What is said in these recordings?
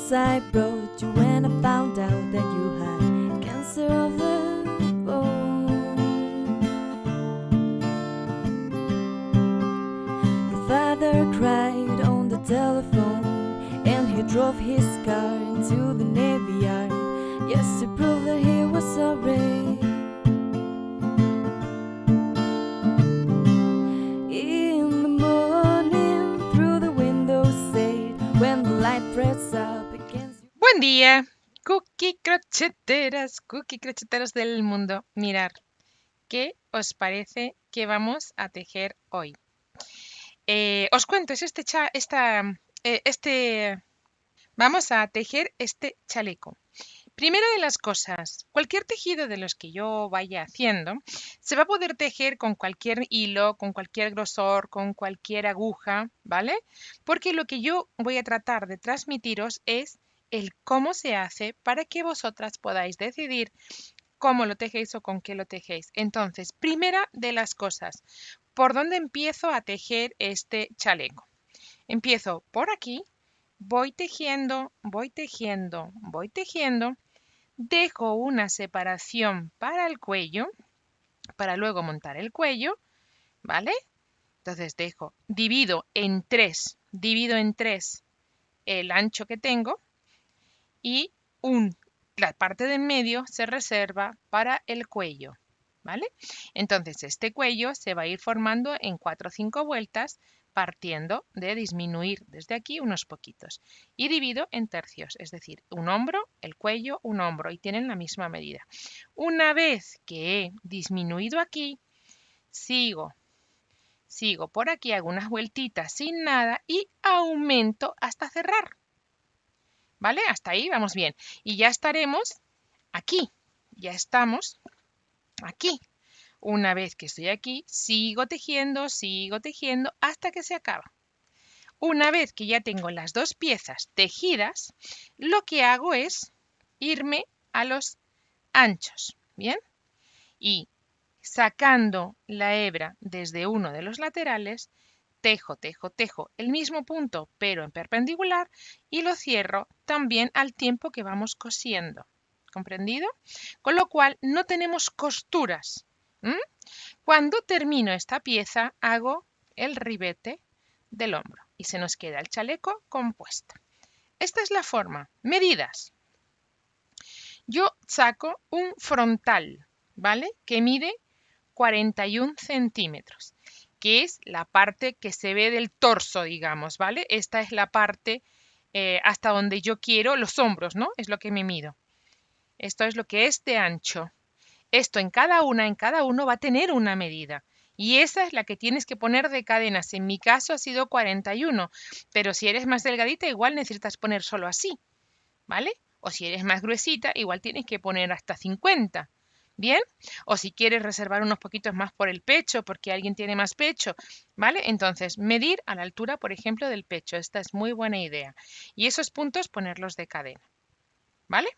news I brought you when I found out that you had cancer of the bone. Your father cried on the telephone, and he drove his car into the Navy Yard, just to prove that he was sorry. In the morning, through the window shade, when the light press up against you. Buen día, cookie crocheteros del mundo. Mirad, ¿qué os parece que vamos a tejer hoy? Os cuento, vamos a tejer este chaleco. Primera de las cosas, cualquier tejido de los que yo vaya haciendo se va a poder tejer con cualquier hilo, con cualquier grosor, con cualquier aguja, ¿vale? Porque lo que yo voy a tratar de transmitiros es el cómo se hace para que vosotras podáis decidir cómo lo tejéis o con qué lo tejéis. Entonces, primera de las cosas, ¿por dónde empiezo a tejer este chaleco? Empiezo por aquí, voy tejiendo, voy tejiendo, voy tejiendo. Dejo una separación para el cuello, para luego montar el cuello, ¿vale? Entonces divido en tres el ancho que tengo y la parte de en medio se reserva para el cuello, ¿vale? Entonces este cuello se va a ir formando en 4 o 5 vueltas, partiendo de disminuir desde aquí unos poquitos. Y divido en tercios, es decir, un hombro, el cuello, un hombro, y tienen la misma medida. Una vez que he disminuido aquí, sigo por aquí, hago unas vueltitas sin nada y aumento hasta cerrar. ¿Vale? Hasta ahí vamos bien. Y ya estaremos aquí. Ya estamos aquí. Una vez que estoy aquí, sigo tejiendo hasta que se acaba. Una vez que ya tengo las dos piezas tejidas, lo que hago es irme a los anchos, ¿bien? Y sacando la hebra desde uno de los laterales, tejo el mismo punto, pero en perpendicular, y lo cierro también al tiempo que vamos cosiendo. ¿Comprendido? Con lo cual no tenemos costuras. Cuando termino esta pieza, hago el ribete del hombro y se nos queda el chaleco compuesto. Esta es la forma. Medidas. Yo saco un frontal, ¿vale? Que mide 41 centímetros, que es la parte que se ve del torso, digamos, ¿vale? Esta es la parte hasta donde yo quiero, los hombros, ¿no? Es lo que me mido. Esto es lo que es de ancho. Esto en cada uno va a tener una medida. Y esa es la que tienes que poner de cadenas. En mi caso ha sido 41, pero si eres más delgadita igual necesitas poner solo así, ¿vale? O si eres más gruesita igual tienes que poner hasta 50. ¿Bien? O si quieres reservar unos poquitos más por el pecho, porque alguien tiene más pecho, ¿vale? Entonces, medir a la altura, por ejemplo, del pecho. Esta es muy buena idea. Y esos puntos ponerlos de cadena, ¿vale?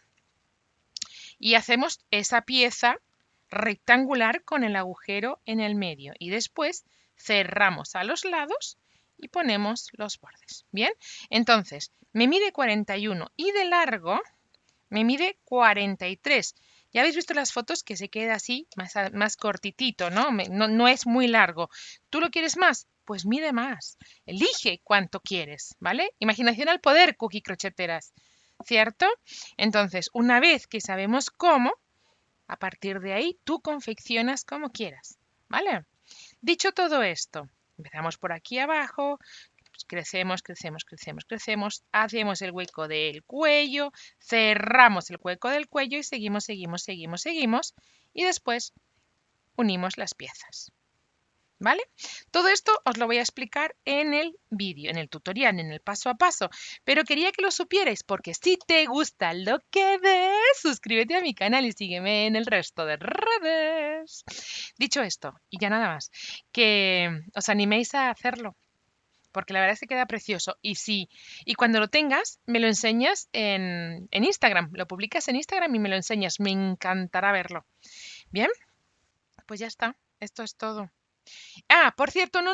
Y hacemos esa pieza rectangular con el agujero en el medio. Y después cerramos a los lados y ponemos los bordes. ¿Bien? Entonces, me mide 41 y de largo me mide 43. Ya habéis visto las fotos que se queda así, más cortitito, ¿no? No es muy largo. ¿Tú lo quieres más? Pues mide más. Elige cuánto quieres, ¿vale? Imaginación al poder, cookie crocheteras, ¿cierto? Entonces, una vez que sabemos cómo, a partir de ahí tú confeccionas como quieras, ¿vale? Dicho todo esto, empezamos por aquí abajo, crecemos, hacemos el hueco del cuello, cerramos el hueco del cuello y seguimos, y después unimos las piezas, ¿vale? Todo esto os lo voy a explicar en el vídeo, en el tutorial, en el paso a paso, pero quería que lo supierais porque si te gusta lo que ves, suscríbete a mi canal y sígueme en el resto de redes. Dicho esto, y ya nada más, que os animéis a hacerlo, porque la verdad es que queda precioso. Y cuando lo tengas, me lo enseñas en Instagram. Lo publicas en Instagram y me lo enseñas. Me encantará verlo. Bien, pues ya está. Esto es todo. Ah, por cierto, no,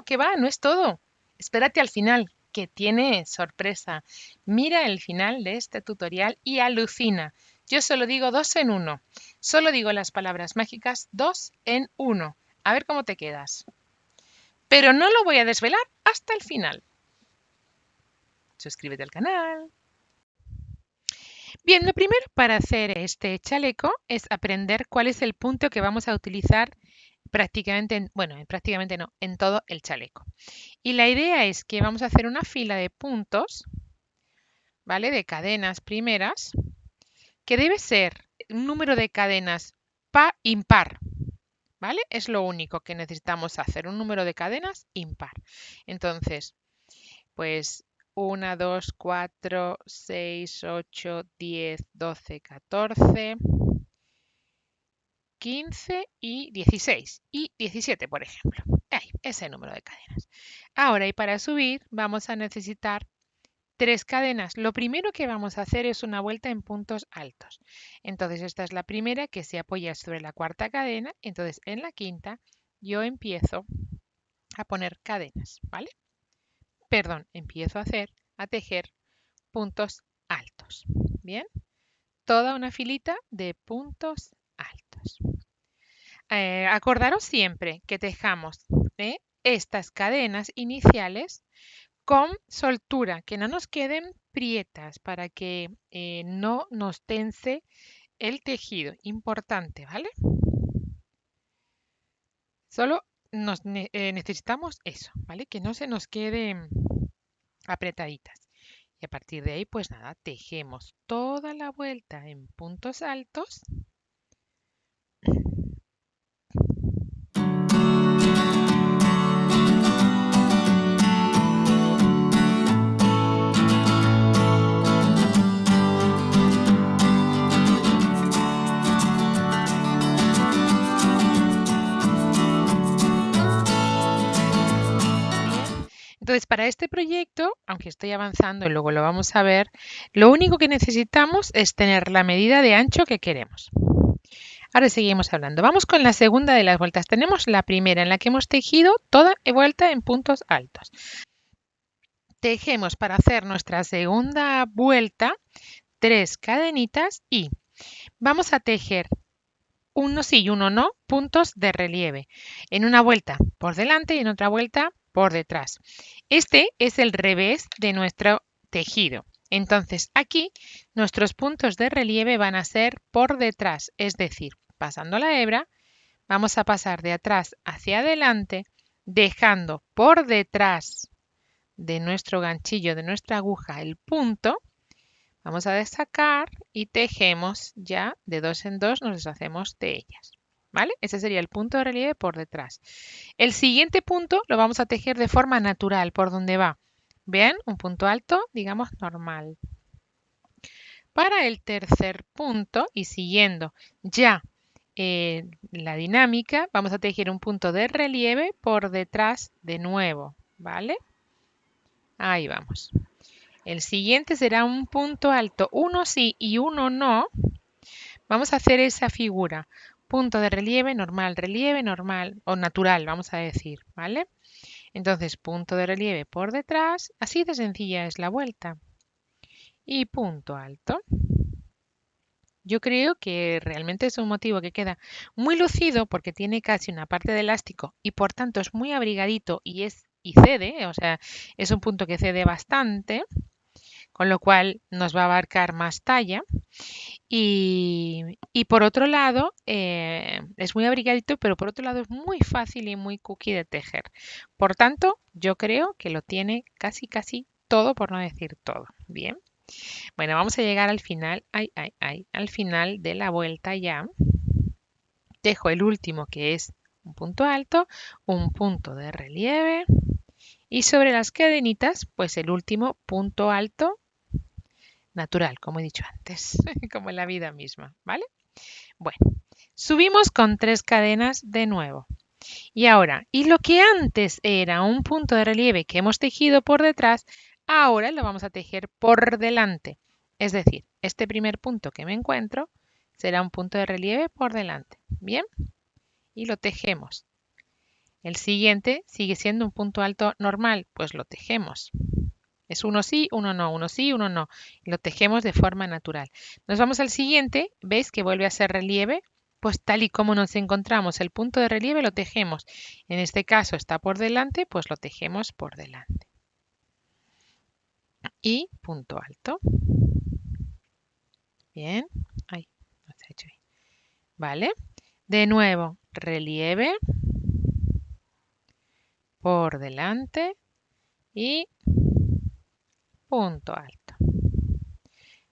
que va, no es todo. Espérate al final, que tiene sorpresa. Mira el final de este tutorial y alucina. Yo solo digo 2 en 1. Solo digo las palabras mágicas 2 en 1. A ver cómo te quedas. Pero no lo voy a desvelar hasta el final. Suscríbete al canal. Bien, lo primero para hacer este chaleco es aprender cuál es el punto que vamos a utilizar prácticamente, prácticamente no, en todo el chaleco. Y la idea es que vamos a hacer una fila de puntos, ¿vale? De cadenas primeras, que debe ser un número de cadenas impar, ¿vale? Es lo único que necesitamos hacer, un número de cadenas impar. Entonces, pues 1, 2, 4, 6, 8, 10, 12, 14, 15 y 16 y 17, por ejemplo. Ahí, ese número de cadenas. Ahora, y para subir vamos a necesitar 3 cadenas. Lo primero que vamos a hacer es una vuelta en puntos altos. Entonces, esta es la primera que se apoya sobre la cuarta cadena. Entonces, en la quinta yo empiezo a poner cadenas, ¿vale? Perdón, empiezo a tejer puntos altos. Bien, toda una filita de puntos altos. Acordaros siempre que tejamos estas cadenas iniciales con soltura, que no nos queden prietas para que no nos tense el tejido. Importante, ¿vale? Solo necesitamos eso, ¿vale? Que no se nos queden apretaditas. Y a partir de ahí, pues nada, tejemos toda la vuelta en puntos altos. Entonces, para este proyecto, aunque estoy avanzando y luego lo vamos a ver, lo único que necesitamos es tener la medida de ancho que queremos. Ahora seguimos hablando. Vamos con la segunda de las vueltas. Tenemos la primera en la que hemos tejido toda vuelta en puntos altos. Tejemos para hacer nuestra segunda vuelta 3 cadenitas y vamos a tejer uno sí y uno no puntos de relieve. En una vuelta por delante y en otra vuelta por detrás. Este es el revés de nuestro tejido. Entonces aquí nuestros puntos de relieve van a ser por detrás, es decir, pasando la hebra, vamos a pasar de atrás hacia adelante, dejando por detrás de nuestro ganchillo, de nuestra aguja, el punto. Vamos a destacar y tejemos ya de 2 en 2, nos deshacemos de ellas. ¿Vale? Ese sería el punto de relieve por detrás. El siguiente punto lo vamos a tejer de forma natural, por donde va. ¿Ven? Un punto alto, digamos, normal. Para el tercer punto, y siguiendo ya la dinámica, vamos a tejer un punto de relieve por detrás de nuevo. ¿Vale? Ahí vamos. El siguiente será un punto alto, uno sí y uno no. Vamos a hacer esa figura. Punto de relieve normal o natural, vamos a decir, ¿vale? Entonces, punto de relieve por detrás, así de sencilla es la vuelta. Y punto alto. Yo creo que realmente es un motivo que queda muy lucido porque tiene casi una parte de elástico y por tanto es muy abrigadito y cede, o sea, es un punto que cede bastante, con lo cual nos va a abarcar más talla. Y por otro lado, es muy abrigadito, pero por otro lado es muy fácil y muy cookie de tejer. Por tanto, yo creo que lo tiene casi todo, por no decir todo. Bien. Bueno, vamos a llegar al final, al final de la vuelta ya. Dejo el último que es un punto alto, un punto de relieve y sobre las cadenitas, pues el último punto alto natural, como he dicho antes, como en la vida misma, ¿vale? Bueno, subimos con 3 cadenas de nuevo. Y ahora, y lo que antes era un punto de relieve que hemos tejido por detrás, ahora lo vamos a tejer por delante. Es decir, este primer punto que me encuentro será un punto de relieve por delante. Bien, y lo tejemos. El siguiente sigue siendo un punto alto normal, pues lo tejemos. Es uno sí, uno no, uno sí, uno no. Lo tejemos de forma natural. Nos vamos al siguiente, ¿veis que vuelve a ser relieve? Pues tal y como nos encontramos el punto de relieve lo tejemos. En este caso está por delante, pues lo tejemos por delante. Y punto alto. Bien, ahí, no se ha hecho ahí. Vale, de nuevo, relieve por delante y punto alto.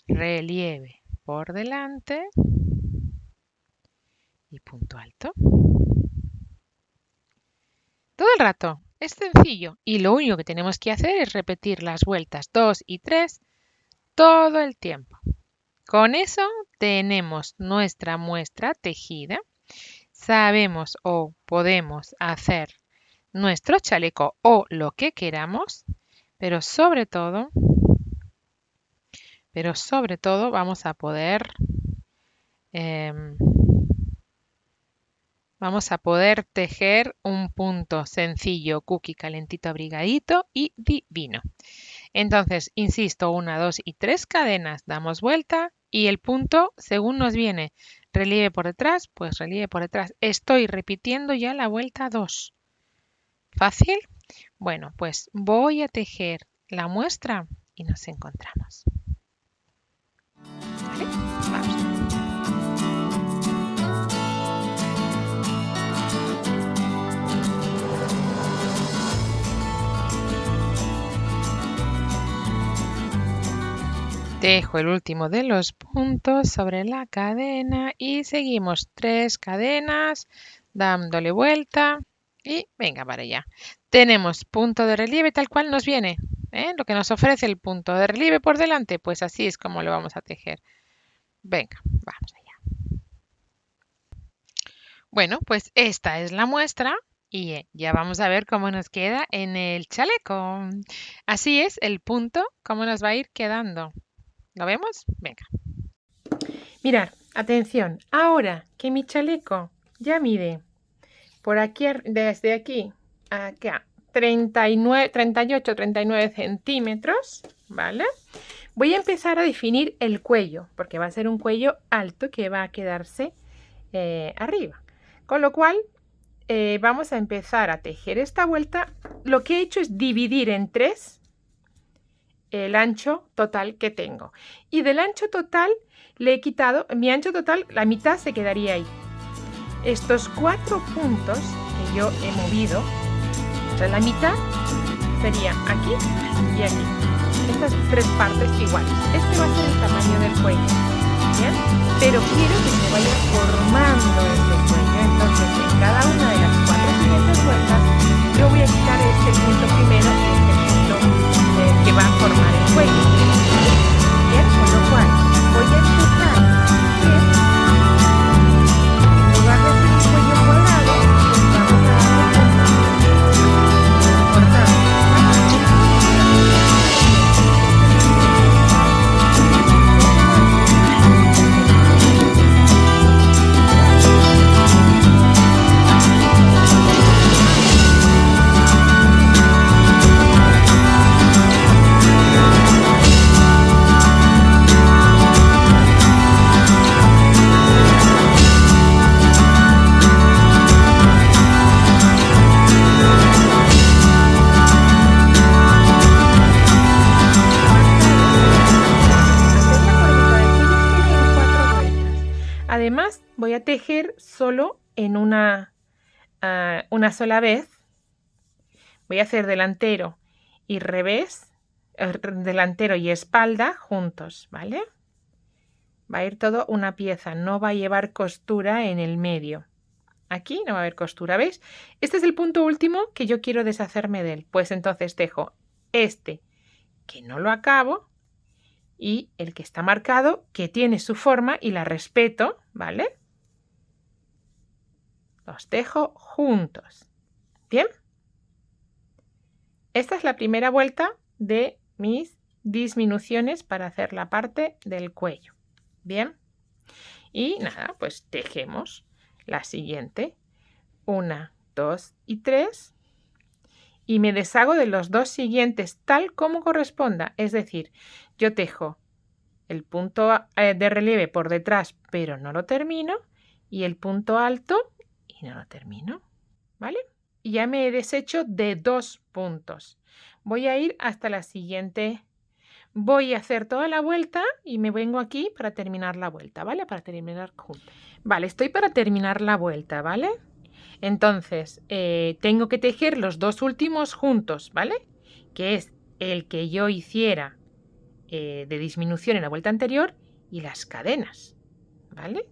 Relieve por delante y punto alto. Todo el rato. Es sencillo y lo único que tenemos que hacer es repetir las vueltas 2 y 3 todo el tiempo. Con eso tenemos nuestra muestra tejida. Sabemos o podemos hacer nuestro chaleco o lo que queramos, pero sobre todo vamos a poder tejer un punto sencillo, cookie, calentito, abrigadito y divino. Entonces, insisto, 1, 2 y 3 cadenas, damos vuelta y el punto, según nos viene, relieve por detrás, pues relieve por detrás. Estoy repitiendo ya la vuelta 2. ¿Fácil? Bueno, pues voy a tejer la muestra y nos encontramos. ¿Vale? Vamos. Tejo el último de los puntos sobre la cadena y seguimos 3 cadenas dándole vuelta y venga para allá. Tenemos punto de relieve tal cual nos viene, lo que nos ofrece el punto de relieve por delante, pues así es como lo vamos a tejer. Venga, vamos allá. Bueno, pues esta es la muestra y ya vamos a ver cómo nos queda en el chaleco. Así es el punto, cómo nos va a ir quedando. ¿Lo vemos? Venga. Mirad, atención. Ahora que mi chaleco ya mide por aquí, desde aquí a acá, 38, 39 centímetros, ¿vale? Voy a empezar a definir el cuello, porque va a ser un cuello alto que va a quedarse arriba. Con lo cual, vamos a empezar a tejer esta vuelta. Lo que he hecho es dividir en 3 el ancho total que tengo. Y del ancho total le he quitado, mi ancho total, la mitad se quedaría ahí. Estos 4 puntos que yo he movido, o sea, la mitad sería aquí y aquí. Estas 3 partes iguales. Este va a ser el tamaño del cuello. ¿Bien? Pero quiero que se vaya formando este cuello. Entonces, en cada una de las 4 siguientes vueltas, yo voy a quitar este punto primero, este punto que va a formar el cuello. Bien, con lo cual voy a empezar bien. En lugar de hacer un cuello cuadrado, pues vamos a cortar. Además, voy a tejer solo en una sola vez. Voy a hacer delantero y revés, delantero y espalda juntos, ¿vale? Va a ir todo una pieza, no va a llevar costura en el medio. Aquí no va a haber costura, ¿veis? Este es el punto último que yo quiero deshacerme de él. Pues entonces tejo este, que no lo acabo, y el que está marcado, que tiene su forma y la respeto, ¿vale? Los tejo juntos. ¿Bien? Esta es la primera vuelta de mis disminuciones para hacer la parte del cuello. ¿Bien? Y nada, pues tejemos la siguiente. 1, 2 y 3. y me deshago de los dos siguientes tal como corresponda. Es decir, yo tejo el punto de relieve por detrás, pero no lo termino, y el punto alto y no lo termino, ¿vale? Y ya me he deshecho de 2 puntos. Voy a ir hasta la siguiente. Voy a hacer toda la vuelta y me vengo aquí para terminar la vuelta, ¿vale? Para terminar juntos. Vale, estoy para terminar la vuelta, ¿vale? Entonces, tengo que tejer los 2 últimos juntos, ¿vale? Que es el que yo hiciera de disminución en la vuelta anterior y las cadenas, ¿vale?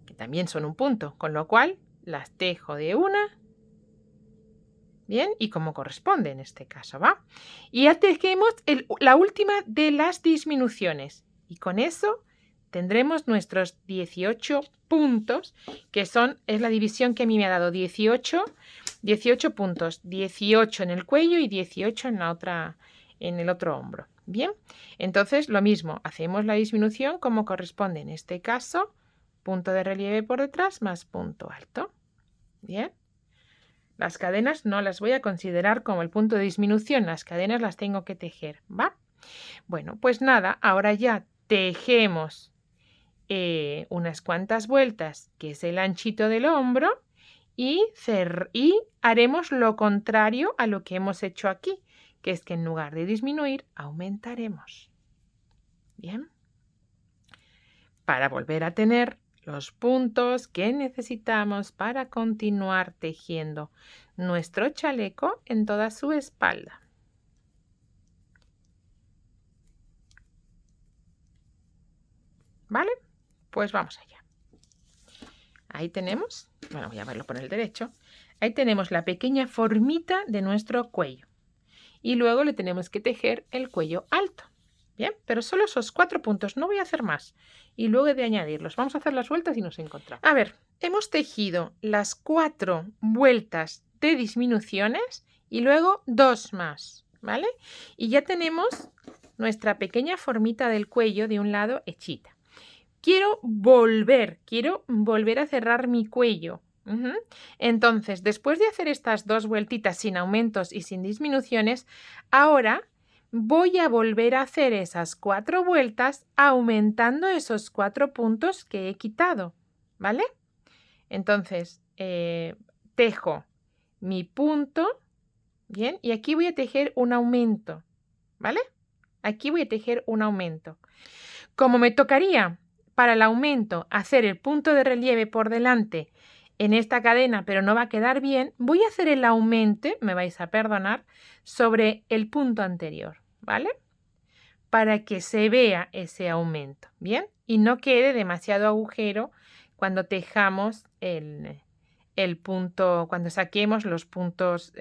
Que también son un punto, con lo cual las tejo de una, bien, y como corresponde en este caso, ¿va? Y ya tejemos la última de las disminuciones y con eso tendremos nuestros 18 puntos, que es la división que a mí me ha dado 18 puntos, 18 en el cuello y 18 en el otro hombro. Bien, entonces lo mismo, hacemos la disminución como corresponde en este caso, punto de relieve por detrás más punto alto. Bien, las cadenas no las voy a considerar como el punto de disminución, las cadenas las tengo que tejer, ¿va? Bueno, pues nada, ahora ya tejemos unas cuantas vueltas, que es el anchito del hombro, y haremos lo contrario a lo que hemos hecho aquí, que es que en lugar de disminuir, aumentaremos. Bien. Para volver a tener los puntos que necesitamos para continuar tejiendo nuestro chaleco en toda su espalda. ¿Vale? Pues vamos allá. Ahí tenemos, bueno, voy a verlo por el derecho, ahí tenemos la pequeña formita de nuestro cuello. Y luego le tenemos que tejer el cuello alto. Bien, pero solo esos 4 puntos, no voy a hacer más. Y luego he de añadirlos. Vamos a hacer las vueltas y nos encontramos. A ver, hemos tejido las 4 vueltas de disminuciones y luego 2 más, ¿vale? Y ya tenemos nuestra pequeña formita del cuello de un lado hechita. Quiero volver a cerrar mi cuello. Entonces, después de hacer estas 2 vueltitas sin aumentos y sin disminuciones, ahora voy a volver a hacer esas 4 vueltas aumentando esos 4 puntos que he quitado, ¿vale? Entonces, tejo mi punto, bien, y aquí voy a tejer un aumento, ¿vale? Aquí voy a tejer un aumento. Como me tocaría para el aumento hacer el punto de relieve por delante en esta cadena, pero no va a quedar bien, voy a hacer el aumente, me vais a perdonar, sobre el punto anterior, ¿vale? Para que se vea ese aumento, ¿bien? Y no quede demasiado agujero cuando tejamos el punto, cuando saquemos los puntos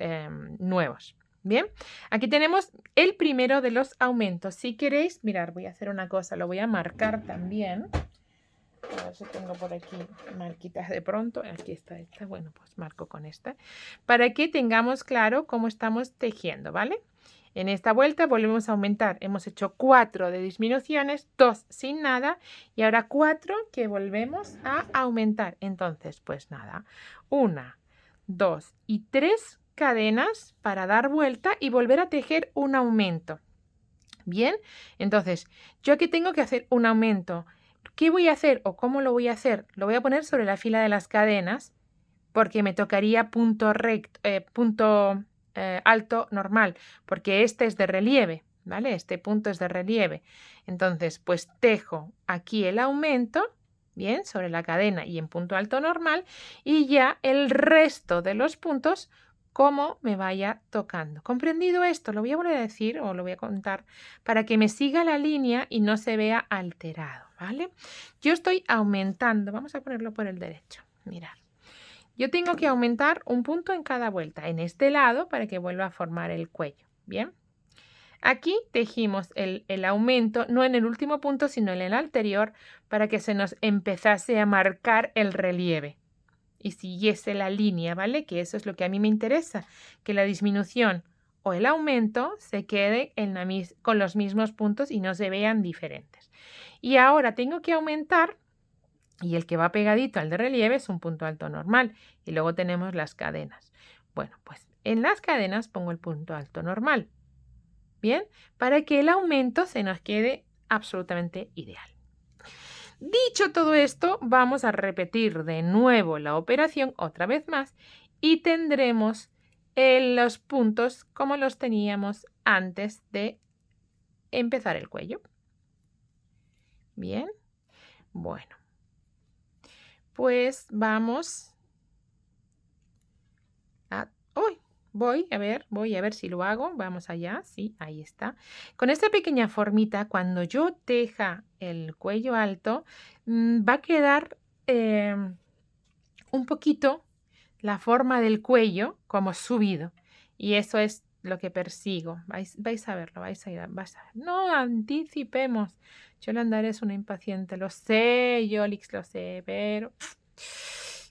nuevos. Bien, aquí tenemos el primero de los aumentos. Si queréis, mirad, voy a hacer una cosa, lo voy a marcar también. A ver si tengo por aquí marquitas de pronto. Aquí está esta. Bueno, pues marco con esta. Para que tengamos claro cómo estamos tejiendo, ¿vale? En esta vuelta volvemos a aumentar. Hemos hecho 4 de disminuciones, 2 sin nada y ahora 4 que volvemos a aumentar. Entonces, pues nada, 1, 2 y 3 cadenas para dar vuelta y volver a tejer un aumento. Bien, entonces yo aquí tengo que hacer un aumento. ¿Qué voy a hacer o cómo lo voy a hacer? Lo voy a poner sobre la fila de las cadenas porque me tocaría punto recto, alto normal, porque este es de relieve, ¿vale? Este punto es de relieve. Entonces, pues tejo aquí el aumento, bien, sobre la cadena y en punto alto normal, y ya el resto de los puntos como me vaya tocando. ¿Comprendido esto? Lo voy a volver a decir o lo voy a contar para que me siga la línea y no se vea alterado, ¿vale? Yo estoy aumentando, vamos a ponerlo por el derecho, mirad. Yo tengo que aumentar un punto en cada vuelta, en este lado para que vuelva a formar el cuello, ¿bien? Aquí tejimos el aumento, no en el último punto, sino en el anterior, para que se nos empezase a marcar el relieve y siguiese la línea, ¿vale? Que eso es lo que a mí me interesa, que la disminución o el aumento se quede con los mismos puntos y no se vean diferentes. Y ahora tengo que aumentar. Y el que va pegadito al de relieve es un punto alto normal. Y luego tenemos las cadenas. Bueno, pues en las cadenas pongo el punto alto normal. Bien, para que el aumento se nos quede absolutamente ideal. Dicho todo esto, vamos a repetir de nuevo la operación otra vez más y tendremos los puntos como los teníamos antes de empezar el cuello. Bien, bueno, pues vamos a... ¡Uy! Voy a ver si lo hago. Vamos allá. Sí, ahí está. Con esta pequeña formita, cuando yo teja el cuello alto, va a quedar un poquito la forma del cuello como subido. Y eso es lo que persigo. Vais a verlo, vais a ver. No anticipemos. Yolanda, eres una impaciente. Lo sé, Yolix, lo sé, pero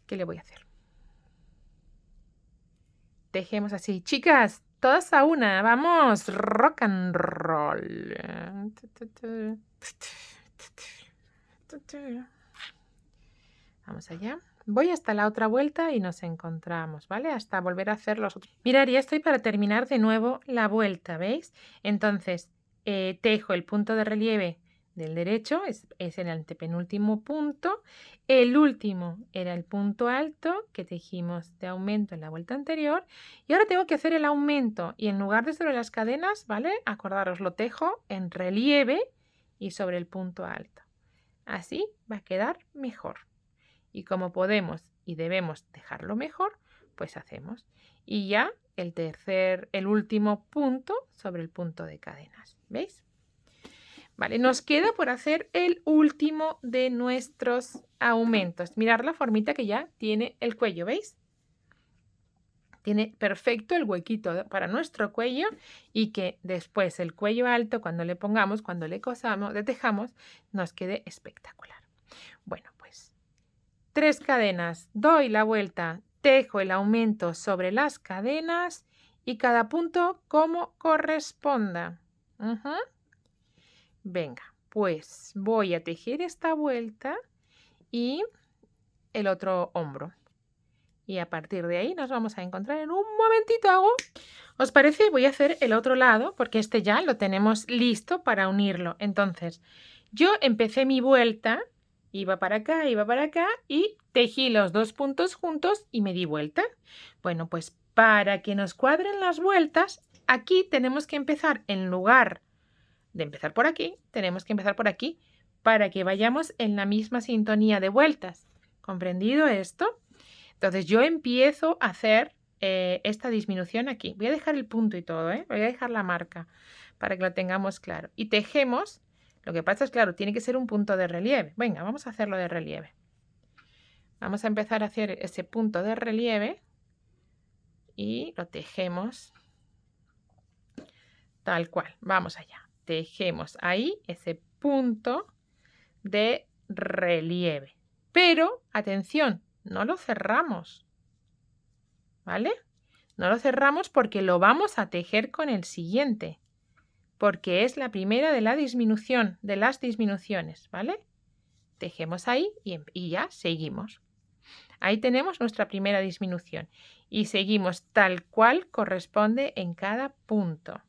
¿qué le voy a hacer? Tejemos así. Chicas, todas a una. Vamos. Rock and roll. Vamos allá. Voy hasta la otra vuelta y nos encontramos, ¿vale? Hasta volver a hacer los otros. Mirad, ya estoy para terminar de nuevo la vuelta, ¿veis? Entonces, tejo el punto de relieve del derecho, es el antepenúltimo punto. El último era el punto alto que tejimos de aumento en la vuelta anterior. Y ahora tengo que hacer el aumento y en lugar de sobre las cadenas, ¿vale? Acordaros, lo tejo en relieve y sobre el punto alto. Así va a quedar mejor. Y como podemos y debemos dejarlo mejor, pues hacemos. Y ya el último punto sobre el punto de cadenas. ¿Veis? Vale, nos queda por hacer el último de nuestros aumentos. Mirad la formita que ya tiene el cuello, ¿veis? Tiene perfecto el huequito para nuestro cuello y que después el cuello alto, cuando le pongamos, cuando le cosamos, le tejamos, nos quede espectacular. Bueno, pues 3 cadenas, doy la vuelta, tejo el aumento sobre las cadenas y cada punto como corresponda. Venga, pues voy a tejer esta vuelta y el otro hombro. Y a partir de ahí nos vamos a encontrar en un momentito. ¿Os parece? Voy a hacer el otro lado porque este ya lo tenemos listo para unirlo. Entonces, yo empecé mi vuelta, iba para acá y tejí los 2 puntos juntos y me di vuelta. Bueno, pues para que nos cuadren las vueltas, aquí tenemos que empezar en lugar de empezar por aquí, tenemos que empezar por aquí para que vayamos en la misma sintonía de vueltas. ¿Comprendido esto? Entonces yo empiezo a hacer esta disminución aquí. Voy a dejar el punto y todo, voy a dejar la marca para que lo tengamos claro. Y tejemos, lo que pasa es, claro, tiene que ser un punto de relieve. Venga, vamos a hacerlo de relieve. Vamos a empezar a hacer ese punto de relieve y lo tejemos tal cual. Vamos allá. Tejemos ahí ese punto de relieve. Pero, atención, no lo cerramos, ¿vale? No lo cerramos porque lo vamos a tejer con el siguiente, porque es la primera de la disminución, de las disminuciones, ¿vale? Tejemos ahí y ya seguimos. Ahí tenemos nuestra primera disminución y seguimos tal cual corresponde en cada punto.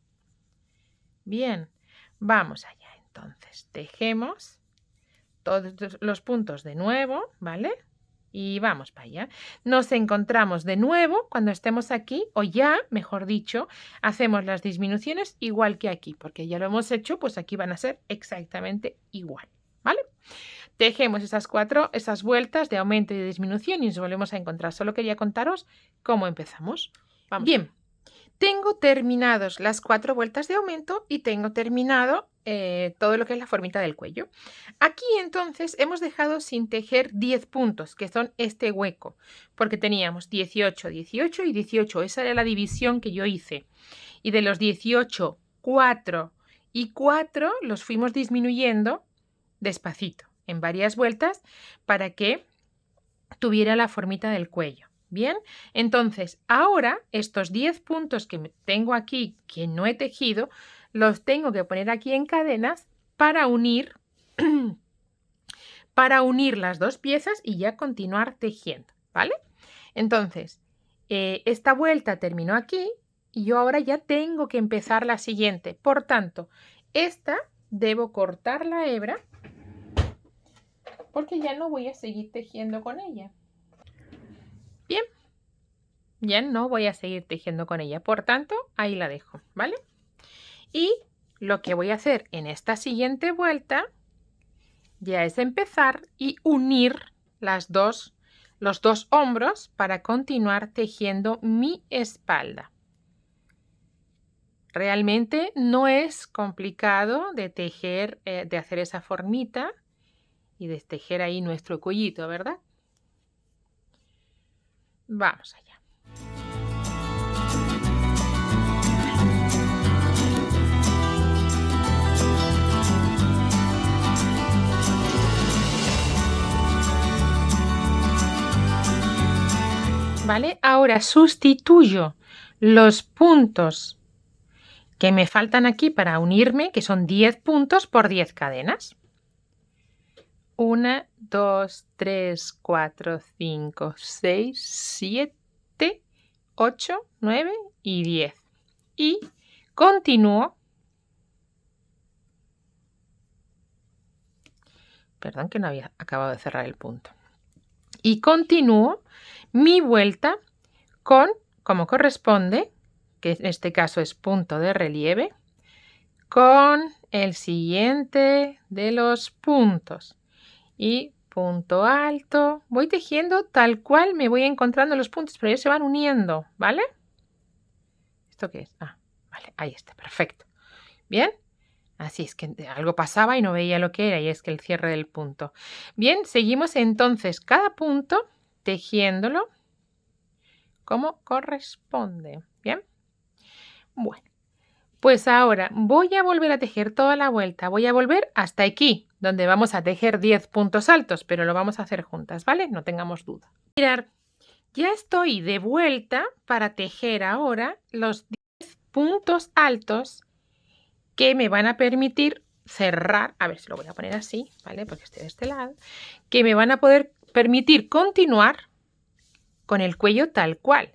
Bien. Vamos allá, entonces, tejemos todos los puntos de nuevo, ¿vale? Y vamos para allá. Nos encontramos de nuevo cuando estemos aquí, o ya, mejor dicho, hacemos las disminuciones igual que aquí, porque ya lo hemos hecho, pues aquí van a ser exactamente igual, ¿vale? Tejemos esas vueltas de aumento y de disminución y nos volvemos a encontrar. Solo quería contaros cómo empezamos. Vamos. Bien. Tengo terminados las 4 vueltas de aumento y tengo terminado todo lo que es la formita del cuello. Aquí entonces hemos dejado sin tejer 10 puntos, que son este hueco, porque teníamos 18, 18 y 18. Esa era la división que yo hice. Y de los 18, 4 y 4 los fuimos disminuyendo despacito, en varias vueltas, para que tuviera la formita del cuello. Bien, entonces ahora estos 10 puntos que tengo aquí que no he tejido, los tengo que poner aquí en cadenas para unir las 2 piezas y ya continuar tejiendo, ¿vale? Entonces, esta vuelta terminó aquí y yo ahora ya tengo que empezar la siguiente. Por tanto, esta debo cortar la hebra porque ya no voy a seguir tejiendo con ella. Bien, ya no voy a seguir tejiendo con ella. Por tanto, ahí la dejo, ¿vale? Y lo que voy a hacer en esta siguiente vuelta ya es empezar y unir los dos hombros para continuar tejiendo mi espalda. Realmente no es complicado de tejer, de hacer esa formita y de tejer ahí nuestro cuellito, ¿verdad? Vamos allá. ¿Vale? Ahora sustituyo los puntos que me faltan aquí para unirme, que son 10 puntos por 10 cadenas. 1, 2, 3, 4, 5, 6, 7, 8, 9 y 10. Y continúo. Perdón que no había acabado de cerrar el punto. Y continúo mi vuelta con, como corresponde, que en este caso es punto de relieve, con el siguiente de los puntos. Y punto alto. Voy tejiendo tal cual me voy encontrando los puntos, pero ellos se van uniendo, ¿vale? ¿Esto qué es? Ah, vale, ahí está, perfecto. Bien, así es que algo pasaba y no veía lo que era, y es que el cierre del punto. Bien, seguimos entonces cada punto tejiéndolo como corresponde. Bien, bueno, pues ahora voy a volver a tejer toda la vuelta. Voy a volver hasta aquí, donde vamos a tejer 10 puntos altos, pero lo vamos a hacer juntas, ¿vale? No tengamos duda. Mirad, ya estoy de vuelta para tejer ahora los 10 puntos altos que me van a permitir cerrar, a ver si lo voy a poner así, ¿vale? Porque esté de este lado, que me van a poder permitir continuar con el cuello tal cual.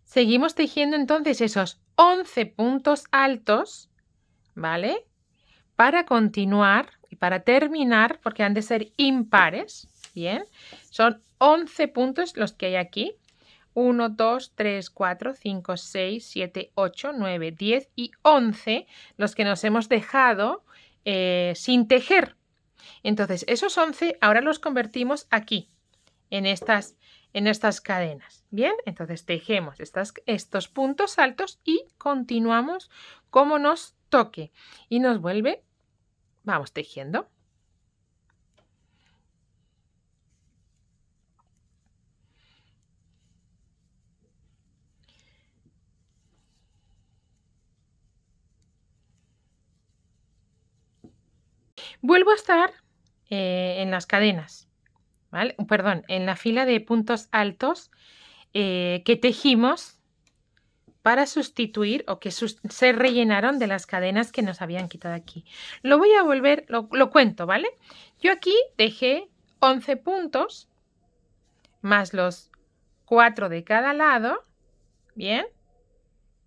Seguimos tejiendo entonces esos 11 puntos altos, ¿vale? Para continuar y para terminar, porque han de ser impares, ¿bien? Son 11 puntos los que hay aquí. 1, 2, 3, 4, 5, 6, 7, 8, 9, 10 y 11 los que nos hemos dejado sin tejer. Entonces, esos 11 ahora los convertimos aquí, en estas cadenas. Bien, entonces tejemos estos puntos altos y continuamos como nos toque. Y nos vuelve, vamos tejiendo. Vuelvo a estar en las cadenas, ¿vale? Perdón, en la fila de puntos altos que tejimos para sustituir o que se rellenaron de las cadenas que nos habían quitado aquí. Lo voy a volver, lo cuento, ¿vale? Yo aquí dejé 11 puntos más los 4 de cada lado, ¿bien?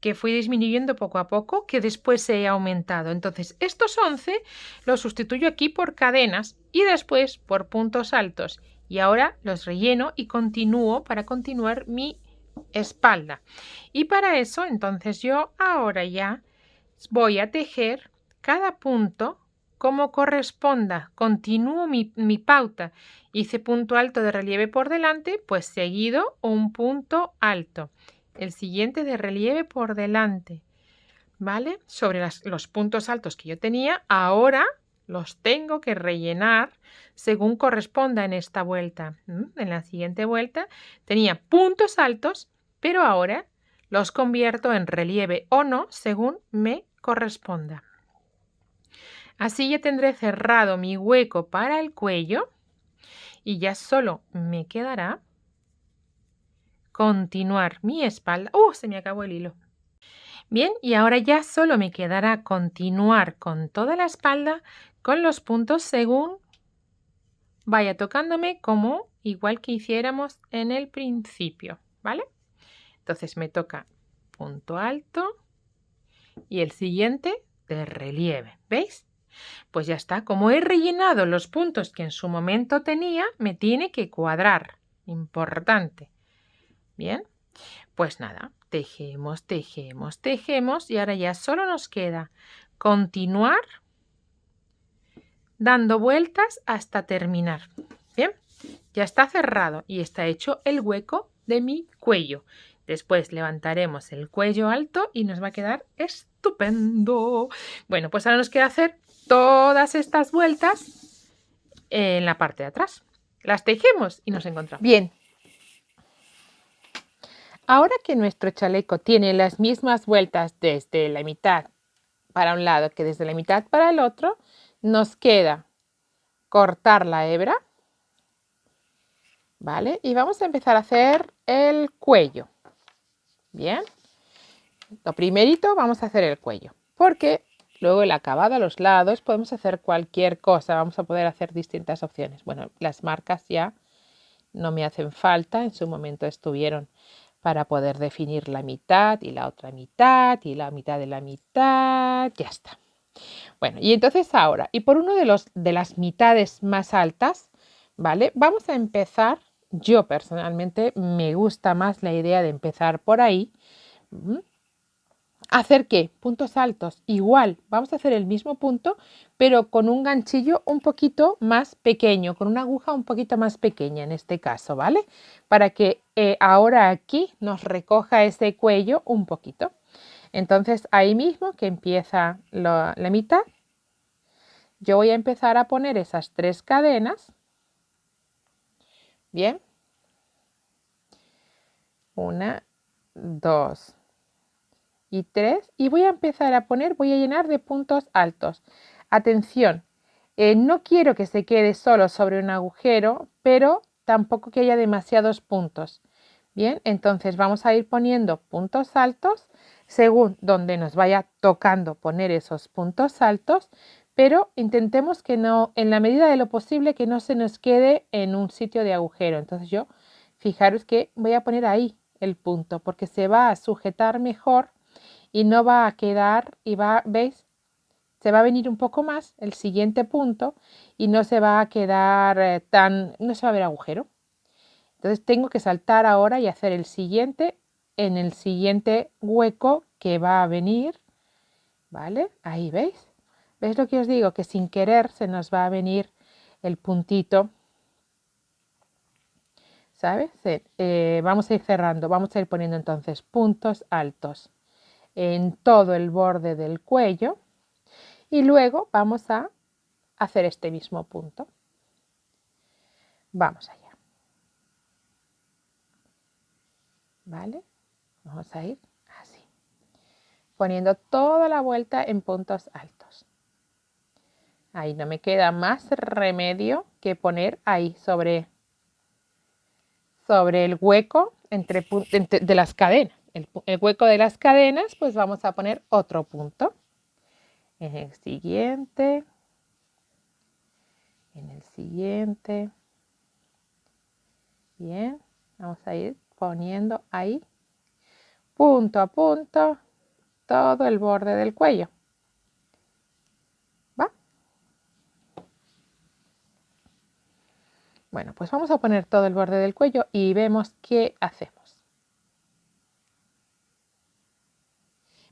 Que fui disminuyendo poco a poco, que después he aumentado. Entonces, estos 11 los sustituyo aquí por cadenas y después por puntos altos. Y ahora los relleno y continúo para continuar mi espalda. Y para eso, entonces yo ahora ya voy a tejer cada punto como corresponda. Continúo mi pauta. Hice punto alto de relieve por delante, pues seguido un punto alto. El siguiente de relieve por delante, ¿vale? Sobre los puntos altos que yo tenía, ahora los tengo que rellenar según corresponda en esta vuelta. En la siguiente vuelta tenía puntos altos, pero ahora los convierto en relieve o no según me corresponda. Así ya tendré cerrado mi hueco para el cuello y ya solo me quedará continuar mi espalda. Se me acabó el hilo. Bien, y ahora ya solo me quedará continuar con toda la espalda con los puntos según vaya tocándome, como igual que hiciéramos en el principio, ¿vale? Entonces me toca punto alto y el siguiente de relieve, ¿veis? Pues ya está, como he rellenado los puntos que en su momento tenía, me tiene que cuadrar, importante. Bien, pues nada, tejemos, tejemos, tejemos y ahora ya solo nos queda continuar dando vueltas hasta terminar. Bien, ya está cerrado y está hecho el hueco de mi cuello. Después levantaremos el cuello alto y nos va a quedar estupendo. Bueno, pues ahora nos queda hacer todas estas vueltas en la parte de atrás. Las tejemos y nos encontramos. Bien. Ahora que nuestro chaleco tiene las mismas vueltas desde la mitad para un lado que desde la mitad para el otro, nos queda cortar la hebra, ¿vale? Y vamos a empezar a hacer el cuello. Bien. Lo primerito vamos a hacer el cuello, porque luego el acabado a los lados podemos hacer cualquier cosa, vamos a poder hacer distintas opciones. Bueno, las marcas ya no me hacen falta, en su momento estuvieron para poder definir la mitad y la otra mitad y la mitad de la mitad, ya está. Bueno, y entonces ahora, y por uno de las mitades más altas, ¿vale? Vamos a empezar, yo personalmente me gusta más la idea de empezar por ahí. ¿Hacer qué? Puntos altos. Igual, vamos a hacer el mismo punto, pero con un ganchillo un poquito más pequeño, con una aguja un poquito más pequeña en este caso, ¿vale? Para que ahora aquí nos recoja ese cuello un poquito. Entonces, ahí mismo que empieza la mitad, yo voy a empezar a poner esas 3 cadenas. Bien. 1, 2 y 3 y voy a empezar a poner, voy a llenar de puntos altos. Atención, no quiero que se quede solo sobre un agujero, pero tampoco que haya demasiados puntos. Bien, entonces vamos a ir poniendo puntos altos según donde nos vaya tocando poner esos puntos altos, pero intentemos que no, en la medida de lo posible, que no se nos quede en un sitio de agujero. Entonces yo, fijaros que voy a poner ahí el punto porque se va a sujetar mejor y no va a quedar, y va, ¿veis? Se va a venir un poco más el siguiente punto y no se va a quedar no se va a ver agujero. Entonces tengo que saltar ahora y hacer el siguiente en el siguiente hueco que va a venir, ¿vale? Ahí, ¿veis? ¿Veis lo que os digo? Que sin querer se nos va a venir el puntito, ¿sabes? Vamos a ir cerrando, vamos a ir poniendo entonces puntos altos en todo el borde del cuello y luego vamos a hacer este mismo punto. Vamos allá. ¿Vale? Vamos a ir así, poniendo toda la vuelta en puntos altos. Ahí no me queda más remedio que poner ahí sobre el hueco de las cadenas. El hueco de las cadenas, pues vamos a poner otro punto. En el siguiente. En el siguiente. Bien, vamos a ir poniendo ahí, punto a punto, todo el borde del cuello. ¿Va? Bueno, pues vamos a poner todo el borde del cuello y vemos qué hacemos.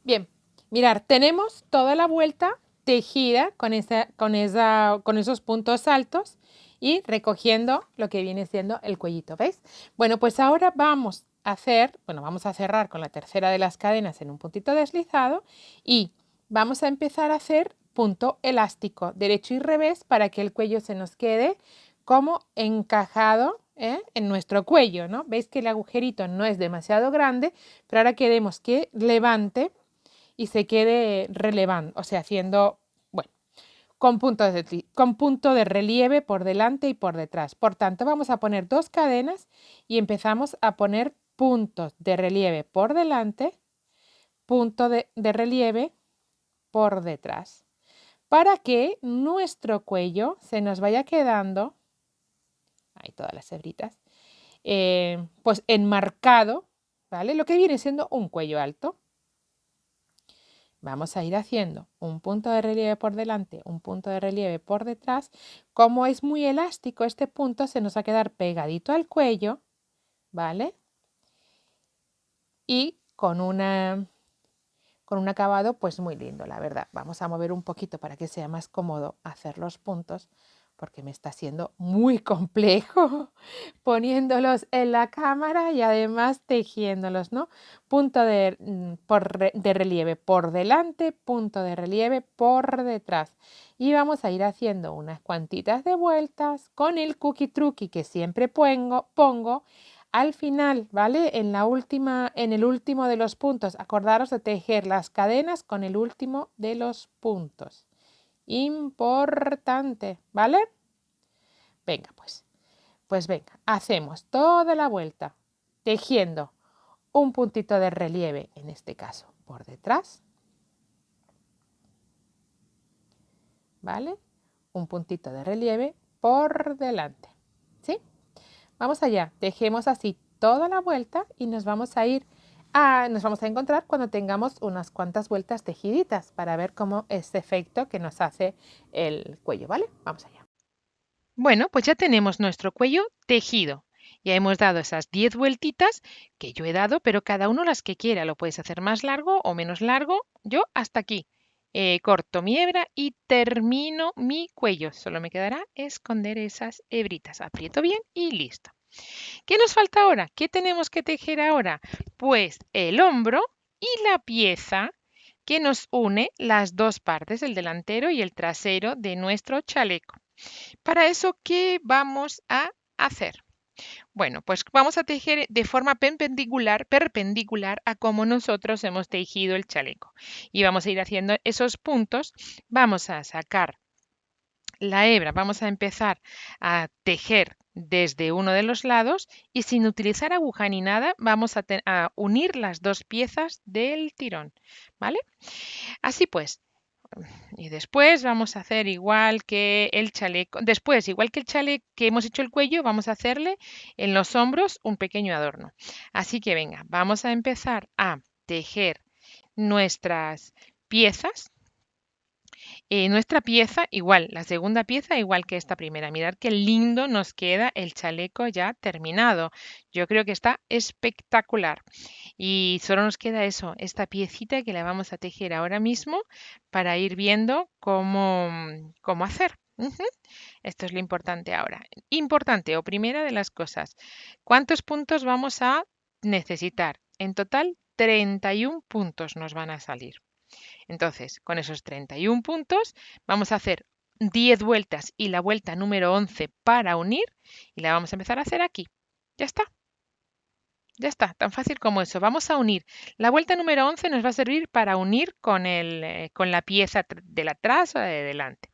Bien, mirar, tenemos toda la vuelta tejida con esos puntos altos y recogiendo lo que viene siendo el cuellito, ¿veis? Bueno, pues ahora vamos a cerrar con la tercera de las cadenas en un puntito deslizado y vamos a empezar a hacer punto elástico derecho y revés para que el cuello se nos quede como encajado en nuestro cuello, ¿no? Veis que el agujerito no es demasiado grande, pero ahora queremos que levante y se quede relevando, o sea, haciendo, bueno, con punto de relieve por delante y por detrás. Por tanto, vamos a poner 2 cadenas y empezamos a poner puntos de relieve por delante, punto de relieve por detrás, para que nuestro cuello se nos vaya quedando, ahí todas las hebritas, pues enmarcado, ¿vale? Lo que viene siendo un cuello alto. Vamos a ir haciendo un punto de relieve por delante, un punto de relieve por detrás. Como es muy elástico este punto, se nos va a quedar pegadito al cuello, ¿vale? Y con un acabado pues muy lindo, la verdad. Vamos a mover un poquito para que sea más cómodo hacer los puntos, porque me está siendo muy complejo poniéndolos en la cámara y además tejiéndolos, ¿no? Punto de relieve por delante, punto de relieve por detrás. Y vamos a ir haciendo unas cuantitas de vueltas con el cookie truqui que siempre pongo al final, ¿vale? En el último de los puntos. Acordaros de tejer las cadenas con el último de los puntos. Importante, ¿vale? Venga, pues venga, hacemos toda la vuelta tejiendo un puntito de relieve, en este caso por detrás, ¿vale? Un puntito de relieve por delante, ¿sí? Vamos allá, tejemos así toda la vuelta y nos vamos a encontrar cuando tengamos unas cuantas vueltas tejiditas para ver cómo es el efecto que nos hace el cuello, ¿vale? Vamos allá. Bueno, pues ya tenemos nuestro cuello tejido. Ya hemos dado esas 10 vueltitas que yo he dado, pero cada uno las que quiera. Lo puedes hacer más largo o menos largo. Yo hasta aquí. Corto mi hebra y termino mi cuello. Solo me quedará esconder esas hebritas. Aprieto bien y listo. ¿Qué nos falta ahora? ¿Qué tenemos que tejer ahora? Pues el hombro y la pieza que nos une las dos partes, el delantero y el trasero de nuestro chaleco. Para eso, ¿qué vamos a hacer? Bueno, pues vamos a tejer de forma perpendicular a como nosotros hemos tejido el chaleco. Y vamos a ir haciendo esos puntos. Vamos a sacar la hebra, vamos a empezar a tejer desde uno de los lados y sin utilizar aguja ni nada, vamos a unir las dos piezas del tirón, ¿vale? Así pues, y después vamos a hacer igual que el chaleco. Después, igual que el chaleco que hemos hecho el cuello, vamos a hacerle en los hombros un pequeño adorno. Así que venga, vamos a empezar a tejer nuestras piezas. Nuestra pieza, igual, la segunda pieza, igual que esta primera. Mirad qué lindo nos queda el chaleco ya terminado. Yo creo que está espectacular. Y solo nos queda eso, esta piecita que la vamos a tejer ahora mismo para ir viendo cómo hacer. Esto es lo importante ahora. Importante o primera de las cosas. ¿Cuántos puntos vamos a necesitar? En total, 31 puntos nos van a salir. Entonces, con esos 31 puntos, vamos a hacer 10 vueltas y la vuelta número 11 para unir y la vamos a empezar a hacer aquí. Ya está. Ya está, tan fácil como eso. Vamos a unir. La vuelta número 11 nos va a servir para unir con la pieza de atrás o de delante.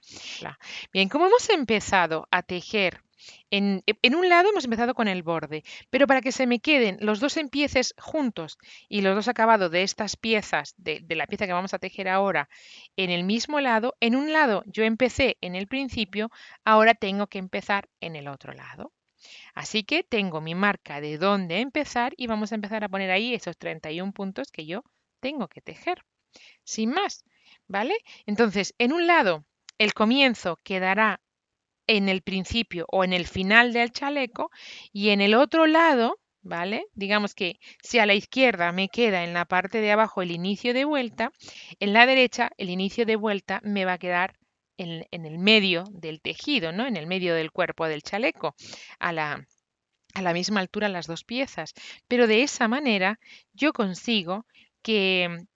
Bien, como hemos empezado a tejer, en un lado hemos empezado con el borde, pero para que se me queden los dos empieces juntos y los dos acabados de estas piezas, de la pieza que vamos a tejer ahora, en el mismo lado, en un lado yo empecé en el principio, ahora tengo que empezar en el otro lado. Así que tengo mi marca de dónde empezar y vamos a empezar a poner ahí esos 31 puntos que yo tengo que tejer. Sin más, ¿vale? Entonces, en un lado, el comienzo quedará en el principio o en el final del chaleco y en el otro lado, ¿vale? Digamos que si a la izquierda me queda en la parte de abajo el inicio de vuelta, en la derecha el inicio de vuelta me va a quedar en el medio del tejido, ¿no? En el medio del cuerpo del chaleco, a la misma altura las dos piezas. Pero de esa manera yo consigo que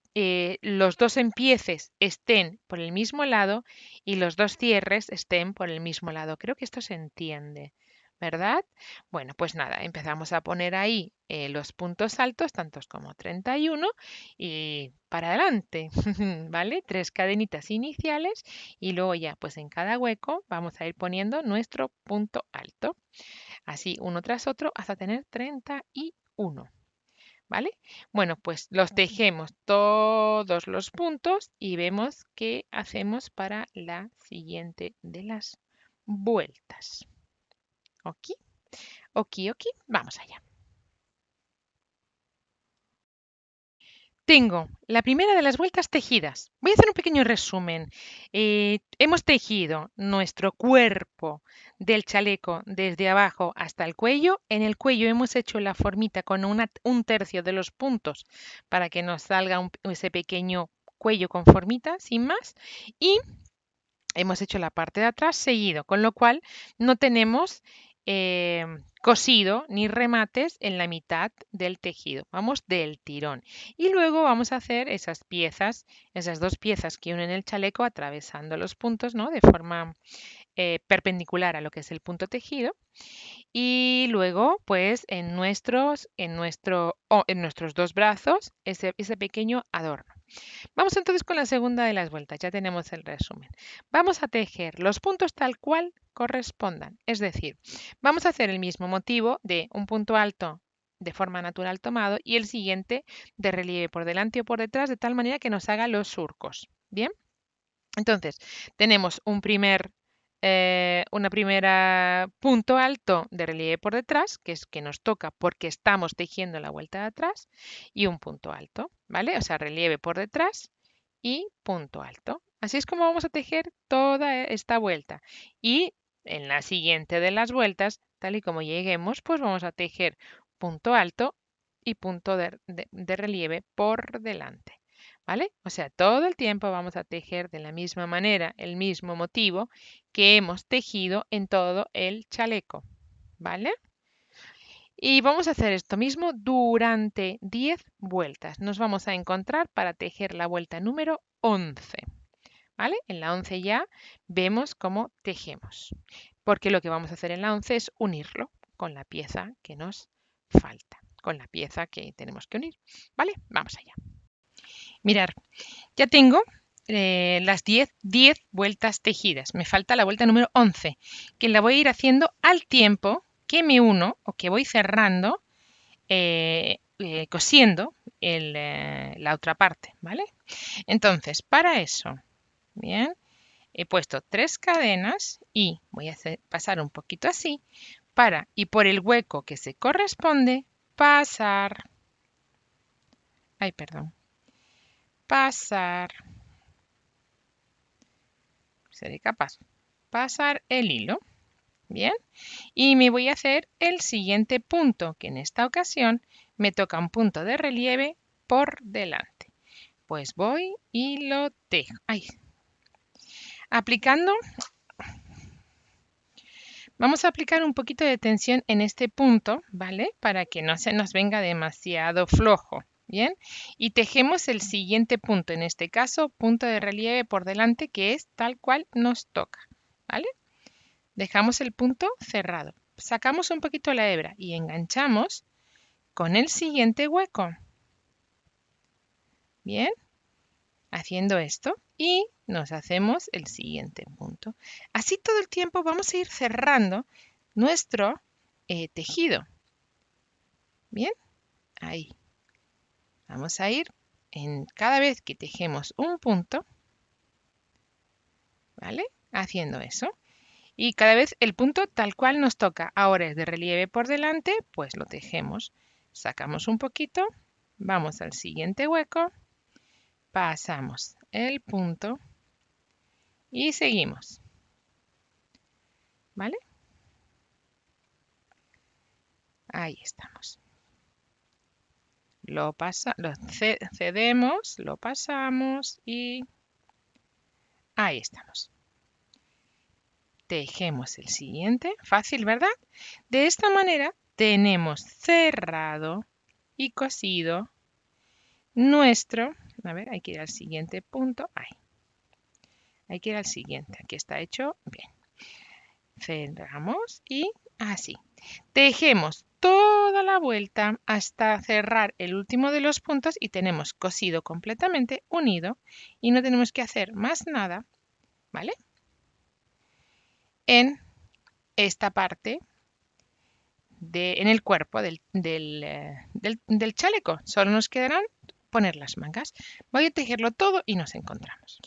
los dos empieces estén por el mismo lado y los dos cierres estén por el mismo lado. Creo que esto se entiende, ¿verdad? Bueno, pues nada, empezamos a poner ahí los puntos altos, tantos como 31, y para adelante, ¿vale? 3 cadenitas iniciales y luego ya, pues en cada hueco vamos a ir poniendo nuestro punto alto. Así, uno tras otro hasta tener 31. ¿Vale? Bueno, pues los tejemos todos los puntos y vemos qué hacemos para la siguiente de las vueltas. ¿Ok? Ok, ok, vamos allá. tengo la primera de las vueltas tejidas. Voy a hacer un pequeño resumen. Hemos tejido nuestro cuerpo del chaleco desde abajo hasta el cuello. En el cuello hemos hecho la formita con un tercio de los puntos para que nos salga ese pequeño cuello con formita, sin más. Y hemos hecho la parte de atrás seguido, con lo cual no tenemos cosido ni remates en la mitad del tejido. Vamos del tirón. Y luego vamos a hacer esas piezas, esas dos piezas que unen el chaleco atravesando los puntos, ¿no? De forma perpendicular a lo que es el punto tejido. Y luego, pues, en nuestros dos brazos, ese pequeño adorno. Vamos entonces con la segunda de las vueltas, ya tenemos el resumen. Vamos a tejer los puntos tal cual correspondan, es decir, vamos a hacer el mismo motivo de un punto alto de forma natural tomado y el siguiente de relieve por delante o por detrás de tal manera que nos haga los surcos. Bien, entonces tenemos una primera punto alto de relieve por detrás, que es que nos toca porque estamos tejiendo la vuelta de atrás, y un punto alto, ¿vale? O sea, relieve por detrás y punto alto. Así es como vamos a tejer toda esta vuelta. Y en la siguiente de las vueltas, tal y como lleguemos, pues vamos a tejer punto alto y punto de relieve por delante. ¿Vale? O sea, todo el tiempo vamos a tejer de la misma manera el mismo motivo que hemos tejido en todo el chaleco. ¿Vale? Y vamos a hacer esto mismo durante 10 vueltas. Nos vamos a encontrar para tejer la vuelta número 11. ¿Vale? En la 11 ya vemos cómo tejemos. Porque lo que vamos a hacer en la 11 es unirlo con la pieza que nos falta, con la pieza que tenemos que unir. ¿Vale? Vamos allá. Mirar, ya tengo las 10 vueltas tejidas. Me falta la vuelta número 11, que la voy a ir haciendo al tiempo que me uno o que voy cerrando, cosiendo la otra parte, ¿vale? Entonces, para eso, bien, he puesto 3 cadenas y voy a pasar un poquito así y por el hueco que se corresponde, pasar. Ay, perdón. Pasar. Seré capaz. Pasar el hilo. Bien. Y me voy a hacer el siguiente punto, que en esta ocasión me toca un punto de relieve por delante. Pues voy y lo tejo. Ay. Aplicando. Vamos a aplicar un poquito de tensión en este punto, ¿vale? Para que no se nos venga demasiado flojo. Bien, y tejemos el siguiente punto, en este caso, punto de relieve por delante, que es tal cual nos toca, ¿vale? Dejamos el punto cerrado. Sacamos un poquito la hebra y enganchamos con el siguiente hueco. Bien, haciendo esto y nos hacemos el siguiente punto. Así todo el tiempo vamos a ir cerrando nuestro tejido. Bien, ahí. Vamos a ir en cada vez que tejemos un punto, ¿vale? Haciendo eso. Y cada vez el punto tal cual nos toca. Ahora es de relieve por delante, pues lo tejemos. Sacamos un poquito, vamos al siguiente hueco, pasamos el punto y seguimos. ¿Vale? Ahí estamos. Lo cedemos, lo pasamos y ahí estamos. Tejemos el siguiente, fácil, ¿verdad? De esta manera tenemos cerrado y cosido nuestro, a ver, hay que ir al siguiente punto, ahí. Hay que ir al siguiente, aquí está hecho bien. Cerramos y así. Tejemos toda la vuelta hasta cerrar el último de los puntos y tenemos cosido completamente unido y no tenemos que hacer más nada, ¿vale? En esta parte, en el cuerpo del chaleco. Solo nos quedarán poner las mangas. Voy a tejerlo todo y nos encontramos.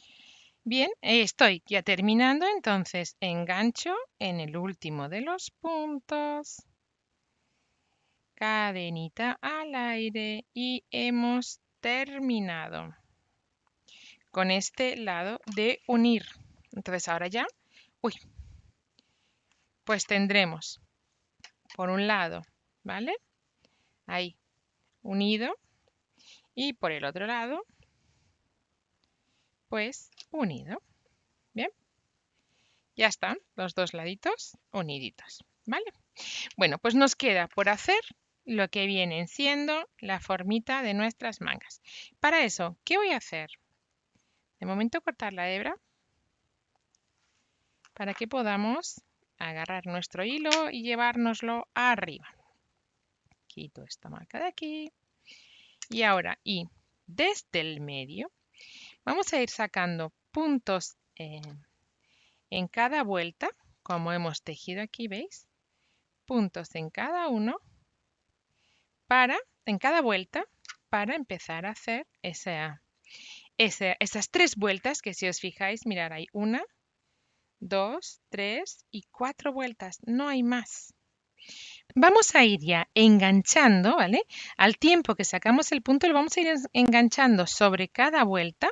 Bien, estoy ya terminando, entonces engancho en el último de los puntos, cadenita al aire y hemos terminado con este lado de unir. Entonces ahora ya, pues tendremos por un lado, ¿vale? Ahí, unido, y por el otro lado, pues unido. Bien, ya están los dos laditos uniditos, ¿vale? Bueno, pues nos queda por hacer lo que viene siendo la formita de nuestras mangas. Para eso, ¿qué voy a hacer? De momento cortar la hebra para que podamos agarrar nuestro hilo y llevárnoslo arriba. Quito esta marca de aquí. Y ahora, desde el medio, vamos a ir sacando puntos en cada vuelta, como hemos tejido aquí, ¿veis? Puntos en cada uno, en cada vuelta, para empezar a hacer esas 3 vueltas que, si os fijáis, mirad, hay 1, 2, 3 y 4 vueltas, no hay más. Vamos a ir ya enganchando, ¿vale? Al tiempo que sacamos el punto, lo vamos a ir enganchando sobre cada vuelta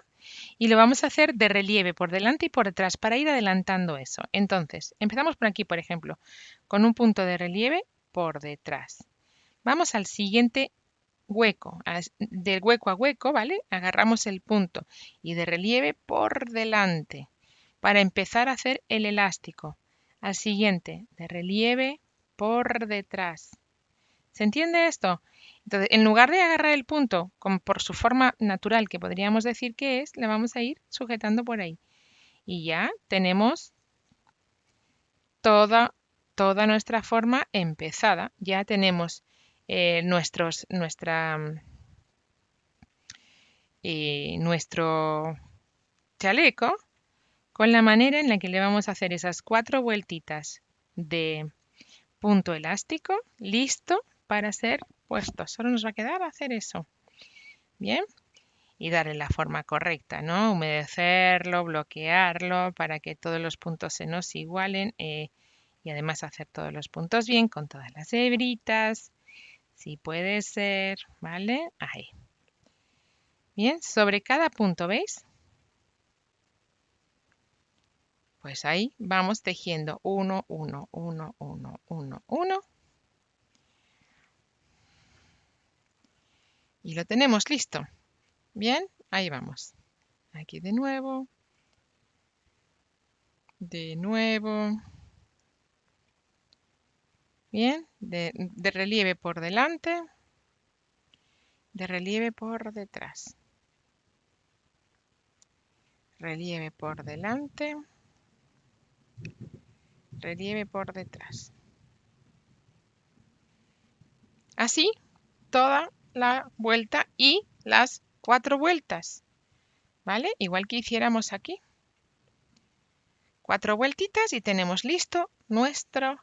y lo vamos a hacer de relieve por delante y por detrás para ir adelantando eso. Entonces, empezamos por aquí, por ejemplo, con un punto de relieve por detrás. Vamos al siguiente hueco, del hueco a hueco, ¿vale? Agarramos el punto y de relieve por delante para empezar a hacer el elástico. Al siguiente, de relieve por detrás. ¿Se entiende esto? Entonces, en lugar de agarrar el punto como por su forma natural, que podríamos decir que es, le vamos a ir sujetando por ahí. Y ya tenemos toda nuestra forma empezada. Ya tenemos nuestro chaleco con la manera en la que le vamos a hacer esas 4 vueltitas de punto elástico, listo para ser puesto. Solo nos va a quedar hacer eso. Bien, y darle la forma correcta, ¿no? Humedecerlo, bloquearlo para que todos los puntos se nos igualen y además hacer todos los puntos bien con todas las hebritas, si puede ser, ¿vale? Ahí. Bien, sobre cada punto, ¿veis? Pues ahí vamos tejiendo 1, 1, 1, 1, 1, 1. Y lo tenemos listo. Bien, ahí vamos. Aquí de nuevo. De nuevo. Bien, de relieve por delante. De relieve por detrás. Relieve por delante. Relieve por detrás. Así toda la vuelta y las 4 vueltas, ¿vale? Igual que hiciéramos aquí. 4 vueltitas y tenemos listo nuestro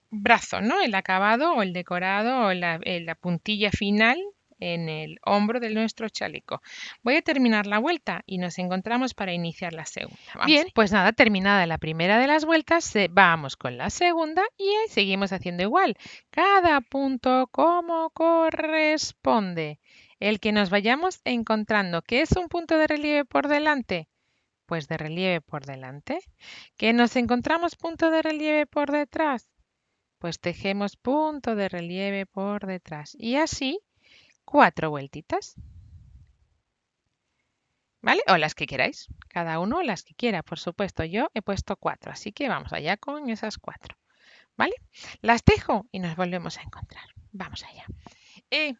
brazo, ¿no? El acabado o el decorado o la puntilla final en el hombro de nuestro chaleco. Voy a terminar la vuelta y nos encontramos para iniciar la segunda. Bien, pues nada, terminada la primera de las vueltas, vamos con la segunda y seguimos haciendo igual. Cada punto como corresponde. El que nos vayamos encontrando, ¿qué es un punto de relieve por delante? Pues de relieve por delante. ¿Que nos encontramos punto de relieve por detrás? Pues tejemos punto de relieve por detrás. Y así 4 vueltitas. ¿Vale? O las que queráis. Cada uno las que quiera, por supuesto. Yo he puesto 4, así que vamos allá con esas 4. ¿Vale? Las tejo y nos volvemos a encontrar. Vamos allá. He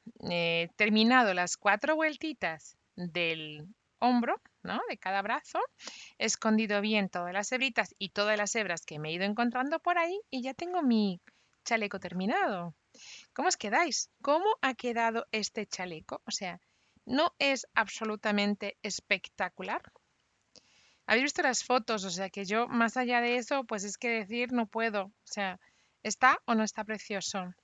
terminado las 4 vueltitas del hombro, ¿no? De cada brazo. He escondido bien todas las hebritas y todas las hebras que me he ido encontrando por ahí y ya tengo mi chaleco terminado. ¿Cómo os quedáis? ¿Cómo ha quedado este chaleco? O sea, ¿no es absolutamente espectacular? ¿Habéis visto las fotos? O sea, que yo más allá de eso, pues es que decir no puedo. O sea, ¿está o no está precioso?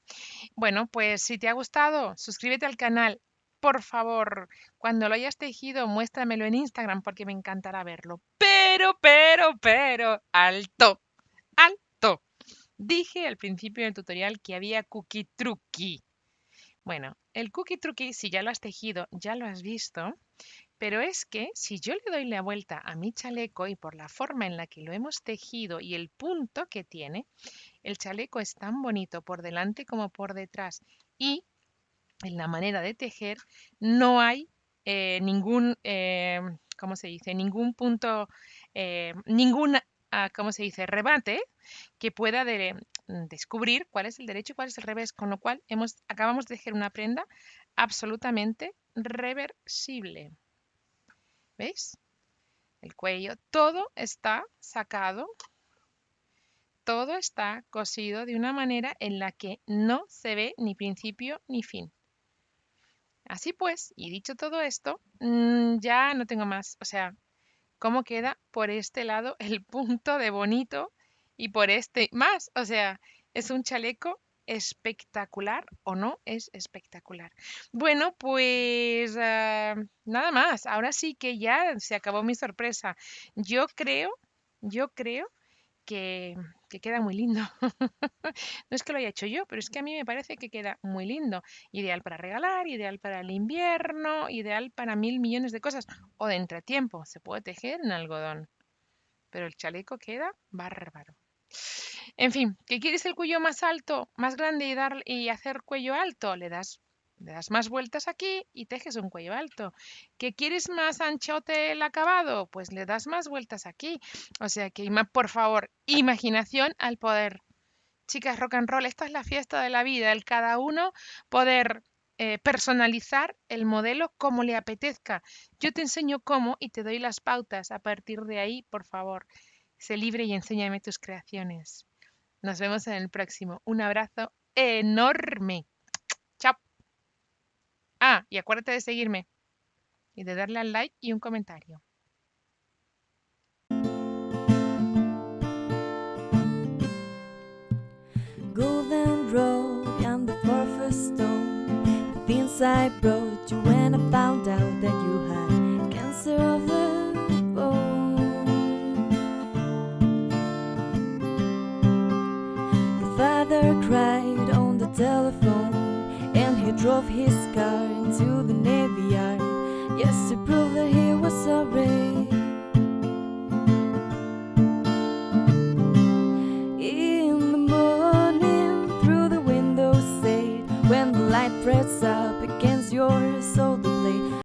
Bueno, pues si te ha gustado, suscríbete al canal. Por favor, cuando lo hayas tejido, muéstramelo en Instagram porque me encantará verlo. Pero, alto, alto. Dije al principio del tutorial que había cookie truqui. Bueno, el cookie truqui, si ya lo has tejido, ya lo has visto, pero es que si yo le doy la vuelta a mi chaleco y por la forma en la que lo hemos tejido y el punto que tiene, el chaleco es tan bonito por delante como por detrás y en la manera de tejer no hay ningún, ¿cómo se dice? Ningún punto, ningún, ¿cómo se dice? Rebate que pueda descubrir cuál es el derecho y cuál es el revés, con lo cual acabamos de tejer una prenda absolutamente reversible. ¿Veis? El cuello, todo está sacado, todo está cosido de una manera en la que no se ve ni principio ni fin. Así pues, y dicho todo esto, ya no tengo más. O sea, ¿cómo queda por este lado el punto de bonito y por este más? O sea, es un chaleco espectacular o no es espectacular. Bueno, pues nada más. Ahora sí que ya se acabó mi sorpresa. Yo creo que, que queda muy lindo. No es que lo haya hecho yo, pero es que a mí me parece que queda muy lindo. Ideal para regalar, ideal para el invierno, ideal para 1000 millones de cosas. O de entretiempo, se puede tejer en algodón. Pero el chaleco queda bárbaro. En fin, ¿qué quieres el cuello más alto, más grande y hacer cuello alto? Le das más vueltas aquí y tejes un cuello alto. ¿Qué quieres más anchote el acabado? Pues le das más vueltas aquí. O sea que, por favor, imaginación al poder. Chicas, rock and roll, esta es la fiesta de la vida, el cada uno poder personalizar el modelo como le apetezca. Yo te enseño cómo y te doy las pautas. A partir de ahí, por favor, sé libre y enséñame tus creaciones. Nos vemos en el próximo. Un abrazo enorme. Chao. Ah, y acuérdate de seguirme y de darle al like y un comentario. Golden road and the first stone. The things I brought you when I found out that you had cancer of the bone. Your father cried on the telephone, and he drove his